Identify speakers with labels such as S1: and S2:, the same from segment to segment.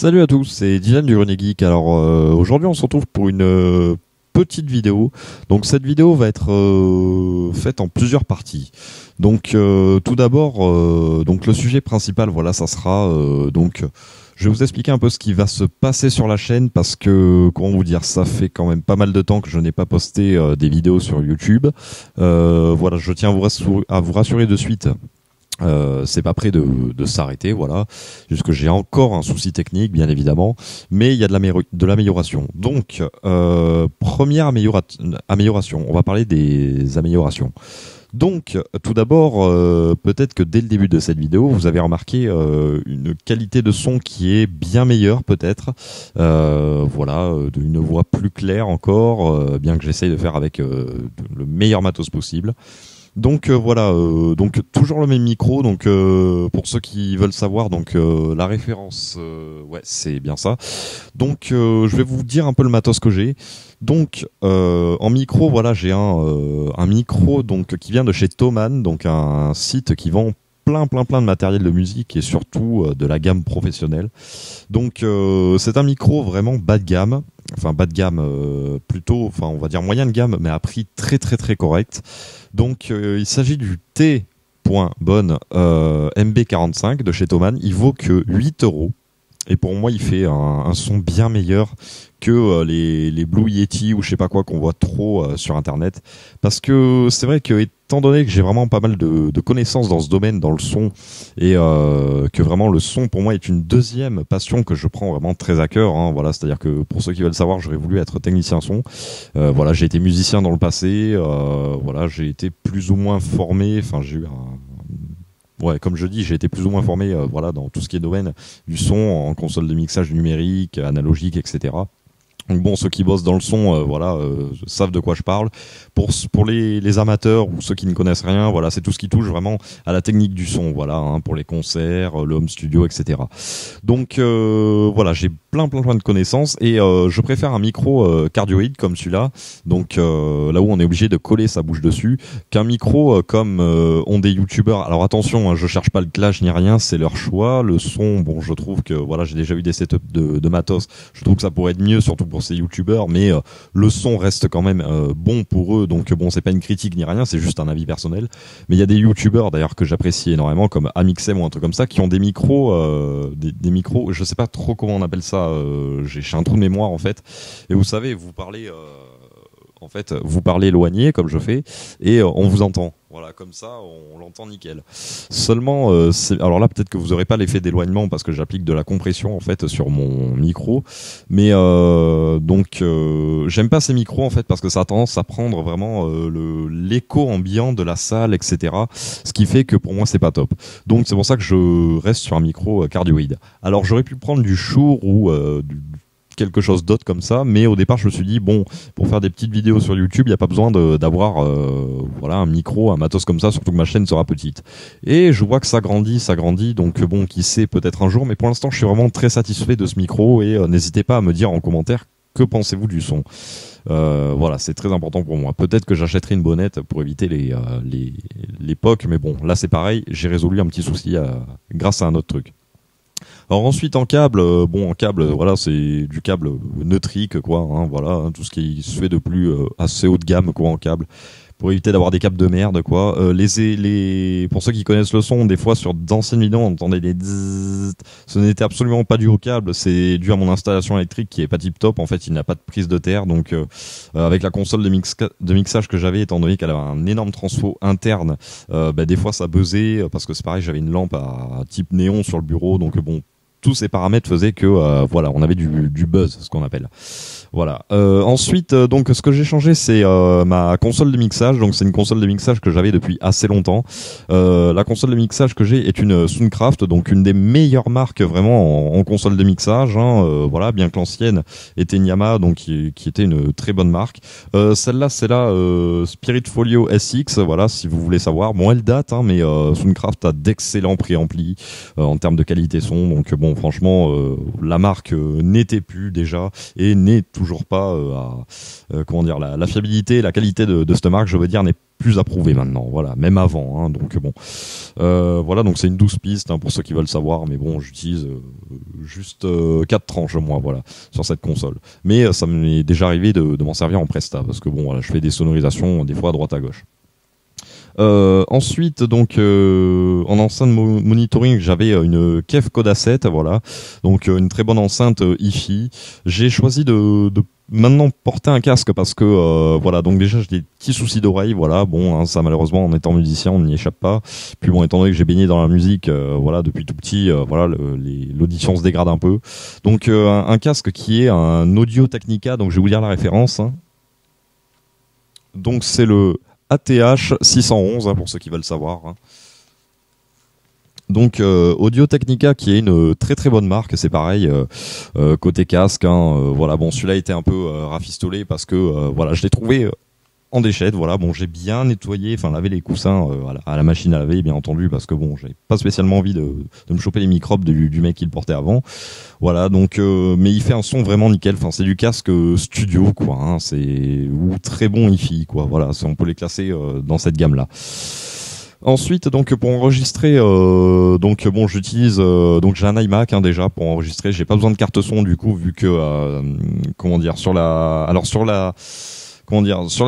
S1: Salut à tous, c'est Dylan du Grenier Geek. Alors aujourd'hui on se retrouve pour une petite vidéo. Donc cette vidéo va être faite en plusieurs parties. Donc tout d'abord, donc le sujet principal, voilà, ça sera donc je vais vous expliquer un peu ce qui va se passer sur la chaîne parce que comment vous dire, ça fait quand même pas mal de temps que je n'ai pas posté des vidéos sur YouTube. Voilà, je tiens à vous rassurer de suite. C'est pas prêt de s'arrêter, voilà. Juste que j'ai encore un souci technique, bien évidemment, mais il y a de l'amélioration. Donc, première amélioration, on va parler des améliorations. Donc, tout d'abord, peut-être que dès le début de cette vidéo, vous avez remarqué une qualité de son qui est bien meilleure, peut-être. Voilà, une voix plus claire encore, bien que j'essaye de faire avec le meilleur matos possible. Donc voilà, donc toujours le même micro. Donc pour ceux qui veulent savoir, donc la référence, ouais, c'est bien ça. Donc je vais vous dire un peu le matos que j'ai. Donc en micro, voilà, j'ai un micro donc qui vient de chez Thomann, donc un site qui vend plein de matériel de musique et surtout de la gamme professionnelle. Donc c'est un micro vraiment bas de gamme. Enfin bas de gamme, plutôt, enfin on va dire moyen de gamme, mais à prix très correct. Donc il s'agit du T.Bonne MB45 de chez Thomann. Il vaut que 8 euros. Et pour moi, il fait un son bien meilleur que les Blue Yeti ou je sais pas quoi qu'on voit trop sur Internet. Parce que c'est vrai que étant donné que j'ai vraiment pas mal de connaissances dans ce domaine, dans le son, et que vraiment le son pour moi est une deuxième passion que je prends vraiment très à cœur. Hein, voilà, c'est-à-dire que pour ceux qui veulent savoir, j'aurais voulu être technicien son. Voilà, j'ai été musicien dans le passé. Voilà, j'ai été plus ou moins formé. Enfin, j'ai eu ouais, comme je dis, j'ai été plus ou moins formé voilà, dans tout ce qui est domaine du son, en console de mixage numérique, analogique, etc. Donc bon, ceux qui bossent dans le son, voilà, savent de quoi je parle. Pour les amateurs ou ceux qui ne connaissent rien, voilà, c'est tout ce qui touche vraiment à la technique du son, voilà, hein, pour les concerts, le home studio, etc. Donc voilà, j'ai plein de connaissances et je préfère un micro cardioïde comme celui-là, donc là où on est obligé de coller sa bouche dessus, qu'un micro comme ont des youtubeurs. Alors attention, hein, je cherche pas le clash ni rien, c'est leur choix. Le son, bon, je trouve que voilà, j'ai déjà eu des setups de matos, je trouve que ça pourrait être mieux, surtout pour ces youtubeurs, mais le son reste quand même bon pour eux, donc bon, c'est pas une critique ni rien, c'est juste un avis personnel. Mais il y a des youtubeurs d'ailleurs que j'apprécie énormément, comme Amixem ou un truc comme ça, qui ont des micros, des micros, je sais pas trop comment on appelle ça, j'ai un trou de mémoire en fait. Et vous savez, vous parlez en fait, vous parlez éloigné comme je fais, et on vous entend. Voilà, comme ça, on l'entend nickel. Seulement, alors là, peut-être que vous n'aurez pas l'effet d'éloignement parce que j'applique de la compression en fait sur mon micro. Mais donc, j'aime pas ces micros en fait parce que ça a tendance à prendre vraiment l'écho ambiant de la salle, etc. Ce qui fait que pour moi, c'est pas top. Donc, c'est pour ça que je reste sur un micro cardioïde. Alors, j'aurais pu prendre du Shure ou quelque chose d'autre comme ça, mais au départ je me suis dit bon, pour faire des petites vidéos sur YouTube, il n'y a pas besoin d'avoir voilà, un micro, un matos comme ça, surtout que ma chaîne sera petite. Et je vois que ça grandit, donc bon, qui sait, peut-être un jour, mais pour l'instant je suis vraiment très satisfait de ce micro et n'hésitez pas à me dire en commentaire que pensez-vous du son. Voilà, c'est très important pour moi. Peut-être que j'achèterai une bonnette pour éviter l'époque, mais bon, là c'est pareil, j'ai résolu un petit souci grâce à un autre truc. Alors ensuite en câble, voilà, c'est du câble neutrique quoi, hein, voilà, hein, tout ce qui se fait de plus assez haut de gamme quoi en câble, pour éviter d'avoir des câbles de merde quoi. Pour ceux qui connaissent le son, des fois sur d'anciennes vidéos on entendait des dzz, ce n'était absolument pas dû au câble, c'est dû à mon installation électrique qui est pas tip top. En fait, il n'a pas de prise de terre, donc avec la console de mixage que j'avais, étant donné qu'elle avait un énorme transfo interne, des fois ça buzzait parce que c'est pareil, j'avais une lampe à type néon sur le bureau, donc bon, tous ces paramètres faisaient que voilà, on avait du buzz, ce qu'on appelle. Voilà. Ensuite, donc ce que j'ai changé, c'est ma console de mixage. Donc c'est une console de mixage que j'avais depuis assez longtemps. La console de mixage que j'ai est une Soundcraft, donc une des meilleures marques vraiment en console de mixage. Hein, voilà, bien que l'ancienne était une Yamaha, donc qui était une très bonne marque. Celle-là, c'est la Spirit Folio SX. Voilà, si vous voulez savoir. Bon, elle date, hein, mais Soundcraft a d'excellents préamplis en termes de qualité son. Donc bon, franchement, la marque n'était plus déjà et n'est toujours pas comment dire, la fiabilité, la qualité de cette marque, je veux dire, n'est plus approuvée maintenant. Voilà, même avant. Hein, donc bon, voilà, donc c'est une 12 pistes hein, pour ceux qui veulent savoir, mais bon, j'utilise juste 4 tranches moi, voilà, sur cette console. Mais ça m'est déjà arrivé de m'en servir en Presta parce que bon, voilà, je fais des sonorisations des fois à droite à gauche. Ensuite, donc en enceinte monitoring, j'avais une Kef Coda 7, voilà, donc une très bonne enceinte hi-fi. J'ai choisi de maintenant porter un casque parce que voilà, donc déjà j'ai des petits soucis d'oreille, voilà, bon, hein, ça malheureusement en étant musicien on n'y échappe pas. Puis bon, étant donné que j'ai baigné dans la musique, voilà, depuis tout petit, voilà, l'audition se dégrade un peu. Donc un casque qui est un Audio Technica, donc je vais vous lire la référence. Hein. Donc c'est le ATH 611 hein, pour ceux qui veulent savoir. Hein. Donc Audio Technica qui est une très très bonne marque, c'est pareil côté casque. Hein, voilà, bon celui-là était un peu rafistolé parce que voilà, je l'ai trouvé en déchette. Voilà, bon j'ai bien nettoyé, enfin lavé les coussins à la machine à laver bien entendu parce que bon j'avais pas spécialement envie de me choper les microbes du mec qui le portait avant. Voilà, donc mais il fait un son vraiment nickel. Enfin c'est du casque studio quoi. Hein, c'est ou très bon hi-fi quoi. Voilà, on peut les classer dans cette gamme là. Ensuite, donc pour enregistrer, donc bon, j'utilise donc j'ai un iMac hein, déjà pour enregistrer. J'ai pas besoin de carte son du coup vu que comment dire sur la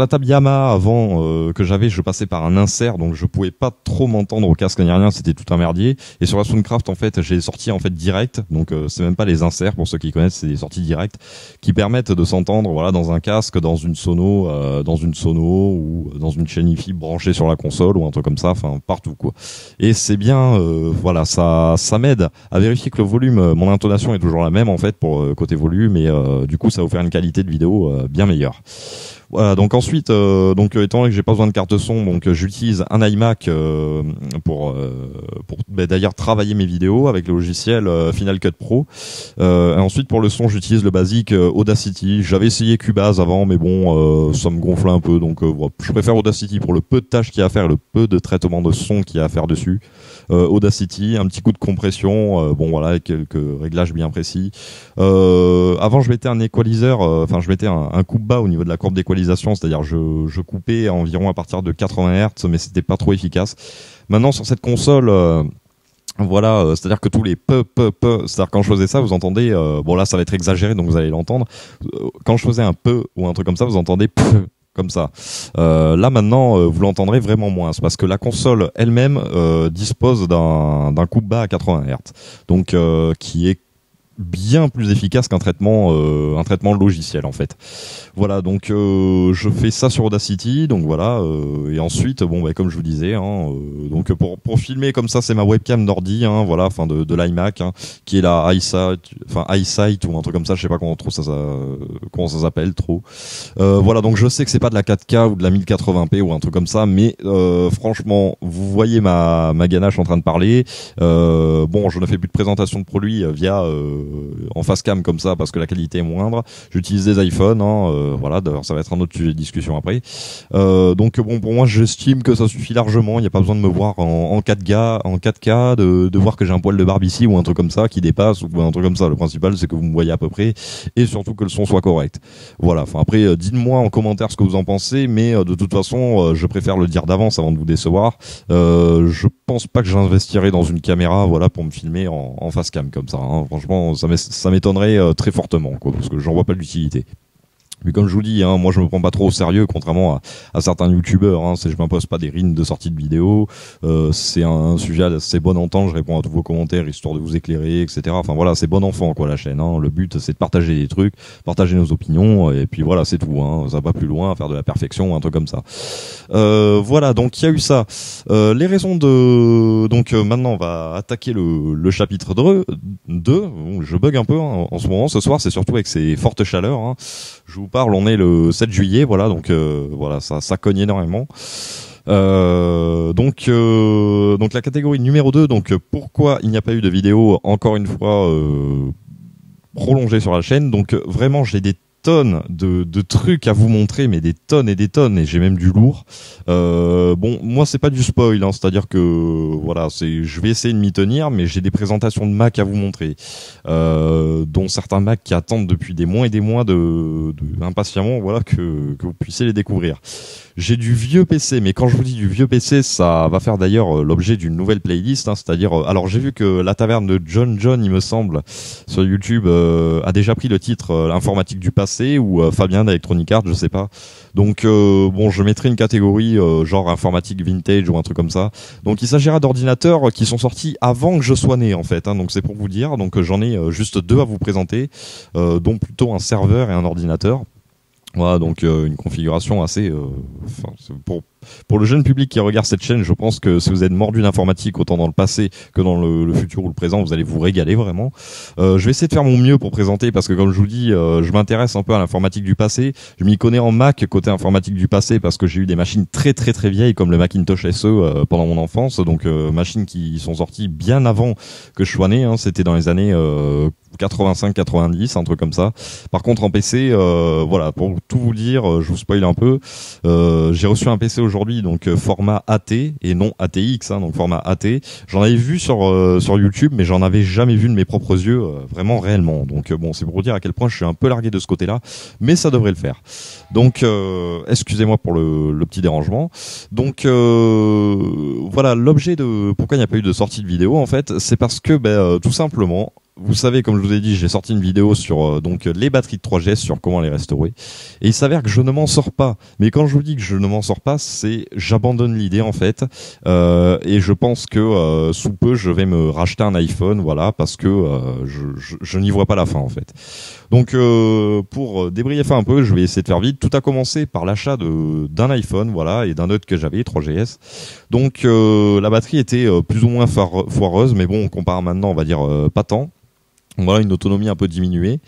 S1: table Yamaha avant que j'avais, je passais par un insert, donc je pouvais pas trop m'entendre au casque ni rien, c'était tout un merdier. Et sur la Soundcraft en fait, j'ai des sorties en fait directes, donc c'est même pas les inserts pour ceux qui connaissent, c'est des sorties directes qui permettent de s'entendre voilà dans un casque, dans une sono ou dans une chaîne hi-fi branchée sur la console ou un truc comme ça, enfin partout quoi. Et c'est bien, voilà, ça m'aide à vérifier que le volume, mon intonation est toujours la même en fait pour côté volume et du coup ça va vous faire une qualité de vidéo bien meilleure. Voilà, donc ensuite, étant donné que j'ai pas besoin de carte son, donc j'utilise un iMac pour d'ailleurs travailler mes vidéos avec le logiciel Final Cut Pro. Et ensuite pour le son, j'utilise le basique Audacity. J'avais essayé Cubase avant, mais bon, ça me gonflait un peu, donc voilà. Je préfère Audacity pour le peu de tâches qu'il y a à faire, le peu de traitement de son qu'il y a à faire dessus. Audacity, un petit coup de compression, bon voilà, avec quelques réglages bien précis. Avant, je mettais un équaliseur, enfin je mettais un coupe bas au niveau de la courbe d'équalisation, c'est-à-dire je coupais environ à partir de 80 Hz, mais c'était pas trop efficace. Maintenant sur cette console, voilà, c'est-à-dire que tous les c'est-à-dire quand je faisais ça, vous entendez, bon là ça va être exagéré donc vous allez l'entendre. Quand je faisais un peu ou un truc comme ça, vous entendez comme ça. Là maintenant, vous l'entendrez vraiment moins. C'est parce que la console elle-même dispose d'un coupe bas à 80 Hz, donc qui est bien plus efficace qu'un traitement logiciel en fait. Voilà, donc je fais ça sur Audacity, donc voilà, et ensuite bon comme je vous disais, hein, donc pour filmer comme ça, c'est ma webcam d'ordi, hein, voilà, enfin de l'iMac, hein, qui est la iSight ou un truc comme ça, je sais pas comment ça s'appelle trop. Voilà, donc je sais que c'est pas de la 4K ou de la 1080p ou un truc comme ça, mais franchement, vous voyez ma ganache en train de parler. Bon, je ne fais plus de présentation de produits via en face cam comme ça parce que la qualité est moindre. J'utilise des iPhones, hein, voilà, d'ailleurs ça va être un autre sujet de discussion après. Donc bon, pour moi j'estime que ça suffit largement, il n'y a pas besoin de me voir en 4K, de voir que j'ai un poil de barbe ici ou un truc comme ça qui dépasse ou un truc comme ça. Le principal c'est que vous me voyez à peu près et surtout que le son soit correct. Voilà, enfin après dites-moi en commentaire ce que vous en pensez, mais de toute façon je préfère le dire d'avance avant de vous décevoir. Je pense pas que j'investirai dans une caméra voilà pour me filmer en face cam comme ça, hein. Franchement ça m'étonnerait très fortement quoi, parce que j'en vois pas l'utilité. Mais comme je vous dis, hein, moi je me prends pas trop au sérieux, contrairement à certains youtubeurs. Hein, je m'impose pas des rines de sortie de vidéo. C'est un sujet assez bon entend. Je réponds à tous vos commentaires histoire de vous éclairer, etc. Enfin voilà, c'est bon enfant quoi la chaîne. Hein. Le but c'est de partager des trucs, partager nos opinions, et puis voilà c'est tout. Hein. Ça va pas plus loin, faire de la perfection, un truc comme ça. Voilà, donc il y a eu ça. Les raisons de donc maintenant on va attaquer le chapitre 2. Je bug un peu hein, en ce moment. Ce soir c'est surtout avec ces fortes chaleurs. Hein. Je vous parle, on est le 7 juillet, voilà, donc voilà, ça cogne énormément. Donc la catégorie numéro 2, donc pourquoi il n'y a pas eu de vidéo encore une fois prolongée sur la chaîne. Donc vraiment j'ai des tonnes de trucs à vous montrer, mais des tonnes et des tonnes, et j'ai même du lourd. Bon, moi c'est pas du spoil, hein, c'est-à-dire que voilà, je vais essayer de m'y tenir, mais j'ai des présentations de Mac à vous montrer, dont certains Mac qui attendent depuis des mois et des mois impatiemment, voilà, que vous puissiez les découvrir. J'ai du vieux PC, mais quand je vous dis du vieux PC, ça va faire d'ailleurs l'objet d'une nouvelle playlist, hein, c'est-à-dire, alors j'ai vu que la taverne de John, il me semble, sur YouTube, a déjà pris le titre informatique du passé, ou Fabien d'Electronic Arts, je sais pas. Donc bon, je mettrai une catégorie genre informatique vintage ou un truc comme ça. Donc il s'agira d'ordinateurs qui sont sortis avant que je sois né en fait, hein, donc c'est pour vous dire. Donc j'en ai juste deux à vous présenter, dont plutôt un serveur et un ordinateur. Voilà, donc une configuration assez pour le jeune public qui regarde cette chaîne, je pense que si vous êtes mordu d'informatique autant dans le passé que dans le futur ou le présent, vous allez vous régaler vraiment. Je vais essayer de faire mon mieux pour présenter, parce que comme je vous dis, je m'intéresse un peu à l'informatique du passé. Je m'y connais en Mac côté informatique du passé, parce que j'ai eu des machines très très très vieilles comme le Macintosh SE pendant mon enfance, donc machines qui sont sorties bien avant que je sois né, hein. C'était dans les années 85-90, un truc comme ça. Par contre en PC, voilà, pour tout vous dire, je vous spoil un peu, j'ai reçu un PC aujourd'hui, donc format AT et non ATX, hein, donc format AT. J'en avais vu sur YouTube, mais j'en avais jamais vu de mes propres yeux, vraiment réellement. Donc bon, c'est pour vous dire à quel point je suis un peu largué de ce côté-là, mais ça devrait le faire. Donc excusez-moi pour le petit dérangement. Donc voilà, l'objet de pourquoi il n'y a pas eu de sortie de vidéo en fait, c'est parce que tout simplement, vous savez, comme je vous ai dit, j'ai sorti une vidéo sur donc les batteries de 3GS, sur comment les restaurer. Et il s'avère que je ne m'en sors pas. Mais quand je vous dis que je ne m'en sors pas, c'est j'abandonne l'idée en fait. Et je pense que sous peu, je vais me racheter un iPhone, voilà, parce que je n'y vois pas la fin en fait. Donc pour débriefer un peu, je vais essayer de faire vite. Tout a commencé par l'achat d'un iPhone, voilà, et d'un autre que j'avais, 3GS. Donc la batterie était plus ou moins foireuse, mais bon, on compare maintenant, on va dire pas tant. Voilà, une autonomie un peu diminuée,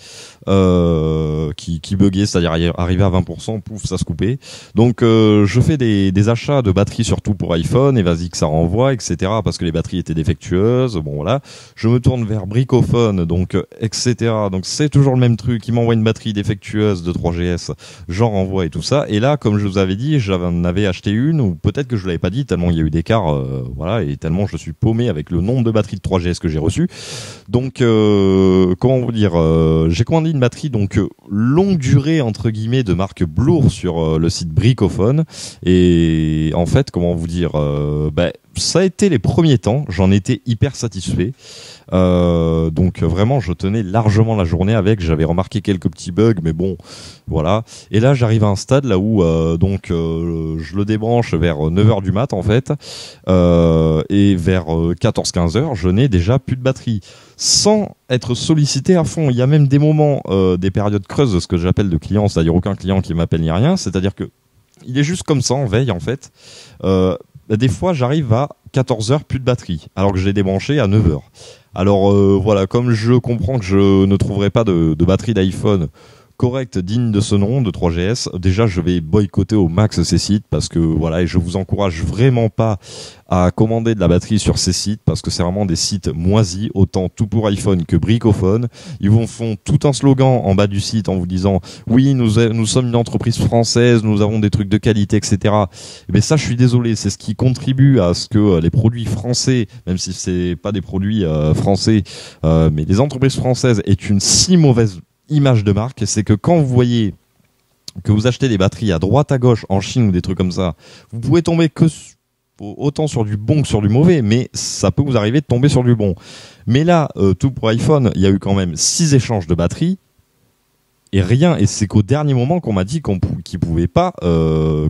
S1: qui buguait, c'est-à-dire arrivé à 20%, pouf, ça se coupait. Donc je fais des achats de batteries surtout pour iPhone, et vas-y que ça renvoie, etc. parce que les batteries étaient défectueuses. Bon voilà, je me tourne vers Bricophone, donc etc. Donc c'est toujours le même truc, il m'envoie une batterie défectueuse de 3GS, j'en renvoie et tout ça. Et là, comme je vous avais dit, j'en avais acheté une, ou peut-être que je l'avais pas dit tellement il y a eu d'écart, voilà, et tellement je suis paumé avec le nombre de batteries de 3GS que j'ai reçues. Donc comment vous dire, j'ai commandé une batterie donc longue durée entre guillemets de marque Bloor sur le site Bricophone, et en fait comment vous dire, ça a été les premiers temps, j'en étais hyper satisfait. Donc vraiment je tenais largement la journée avec, j'avais remarqué quelques petits bugs, mais bon voilà. Et là j'arrive à un stade là où je le débranche vers 9h du mat en fait, et vers 14-15 heures je n'ai déjà plus de batterie, sans être sollicité à fond. Il y a même des moments, des périodes creuses de ce que j'appelle de clients, c'est-à-dire aucun client qui m'appelle ni rien, c'est-à-dire que il est juste comme ça en veille en fait. Des fois j'arrive à 14h plus de batterie alors que je l'ai débranché à 9h. Alors voilà, comme je comprends que je ne trouverai pas de batterie d'iPhone correcte, digne de ce nom, de 3GS, déjà je vais boycotter au max ces sites, parce que voilà, et je vous encourage vraiment pas à commander de la batterie sur ces sites, parce que c'est vraiment des sites moisis, autant tout pour iPhone que Bricophone. Ils vous font tout un slogan en bas du site en vous disant oui, nous sommes une entreprise française, nous avons des trucs de qualité, etc. Mais ça, je suis désolé, c'est ce qui contribue à ce que les produits français, même si c'est pas des produits français, mais les entreprises françaises aient une si mauvaise image de marque. C'est que quand vous voyez que vous achetez des batteries à droite à gauche en Chine ou des trucs comme ça, vous pouvez tomber que autant sur du bon que sur du mauvais, mais ça peut vous arriver de tomber sur du bon. Mais là, tout pour iPhone, il y a eu quand même 6 échanges de batteries et rien, et c'est qu'au dernier moment qu'on m'a dit qu'ils pouvaient pas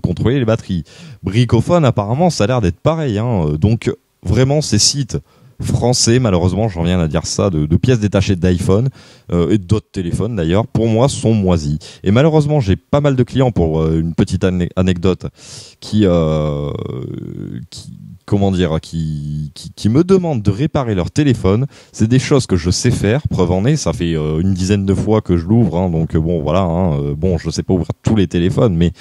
S1: contrôler les batteries. Bricophone, apparemment, ça a l'air d'être pareil, hein. Donc vraiment, ces sites français, malheureusement, j'en viens à dire ça, de pièces détachées d'iPhone et d'autres téléphones d'ailleurs, pour moi sont moisis. Et malheureusement, j'ai pas mal de clients, pour une petite anecdote, qui me demandent de réparer leur téléphone. C'est des choses que je sais faire, preuve en est, ça fait une dizaine de fois que je l'ouvre, hein, donc bon voilà, hein, bon je sais pas ouvrir tous les téléphones, mais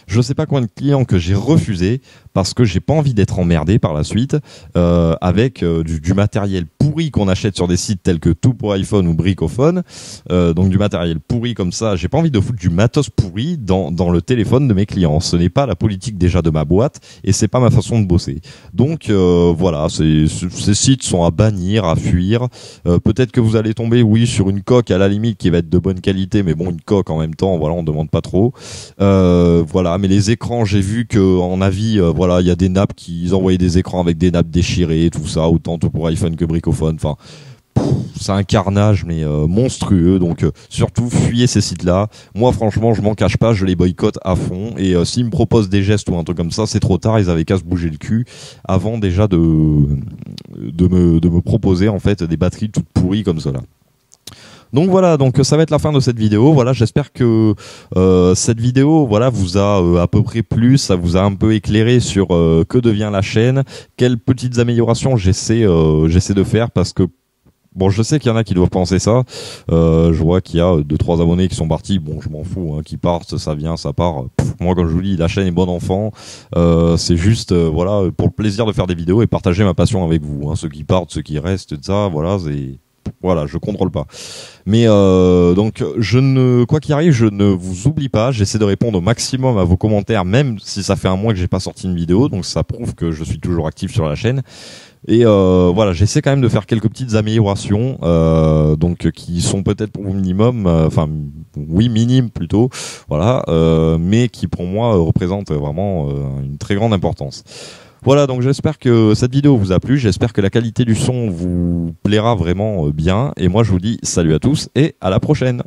S1: je sais pas combien de clients que j'ai refusé parce que j'ai pas envie d'être emmerdé par la suite avec du matériel pourri qu'on achète sur des sites tels que Tout pour iPhone ou Bricophone. Donc du matériel pourri comme ça, j'ai pas envie de foutre du matos pourri dans le téléphone de mes clients. Ce n'est pas la politique déjà de ma boîte et c'est pas ma façon de bosser. Donc voilà, ces sites sont à bannir, à fuir. Peut-être que vous allez tomber, oui, sur une coque à la limite qui va être de bonne qualité, mais bon, une coque en même temps, voilà, on demande pas trop. Voilà, mais les écrans, j'ai vu que en avis, voilà, il y a des nappes ils envoyaient des écrans avec des nappes déchirées, tout ça, autant pour iPhone que Bricophone. Enfin, c'est un carnage mais monstrueux. Donc surtout fuyez ces sites-là. Moi franchement, je m'en cache pas, je les boycotte à fond. Et s'ils me proposent des gestes ou un truc comme ça, c'est trop tard. Ils avaient qu'à se bouger le cul avant déjà de me proposer en fait des batteries toutes pourries comme cela. Donc voilà, donc ça va être la fin de cette vidéo. Voilà, j'espère que cette vidéo, voilà, vous a à peu près plu, ça vous a un peu éclairé sur que devient la chaîne, quelles petites améliorations j'essaie de faire, parce que bon, je sais qu'il y en a qui doivent penser ça. Je vois qu'il y a 2-3 abonnés qui sont partis. Bon, je m'en fous, hein, qui partent, ça vient, ça part. Moi, comme je vous dis, la chaîne est bon enfant. C'est juste, voilà, pour le plaisir de faire des vidéos et partager ma passion avec vous. Hein. Ceux qui partent, ceux qui restent, tout ça, voilà, voilà, je contrôle pas. Mais donc, quoi qu'il arrive, je ne vous oublie pas. J'essaie de répondre au maximum à vos commentaires, même si ça fait un mois que j'ai pas sorti une vidéo. Donc, ça prouve que je suis toujours actif sur la chaîne. Et voilà, j'essaie quand même de faire quelques petites améliorations, donc qui sont peut-être pour vous minimum, enfin oui minime plutôt, voilà, mais qui pour moi représentent vraiment une très grande importance. Voilà, donc j'espère que cette vidéo vous a plu, j'espère que la qualité du son vous plaira vraiment bien, et moi je vous dis salut à tous et à la prochaine.